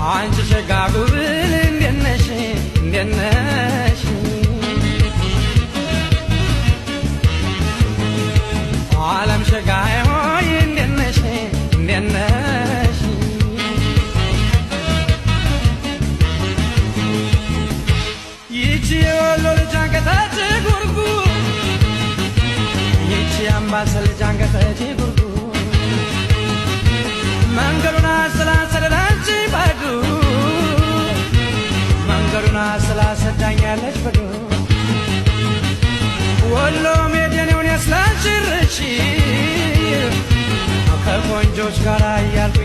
አንቺ ሸጋ ጉብል እንዴት ነሽ እንዴት ነሽ ዓለም ሸጋዬ ሆይ እንዴት ነሽ እንዴት ነሽ ይቺ የወሎ ልጅ አንገተች ጉርጉር ይቺ አምባሰል ልጅ አንገተች ጉርጉር መንገዱን አሰላሰለች በዱ መንገዱን አሰላሰዳኛለች በዱ ወሎ ሜዴኔውን ያስላችርሽ ከቆንጆች ጋር እያልኩ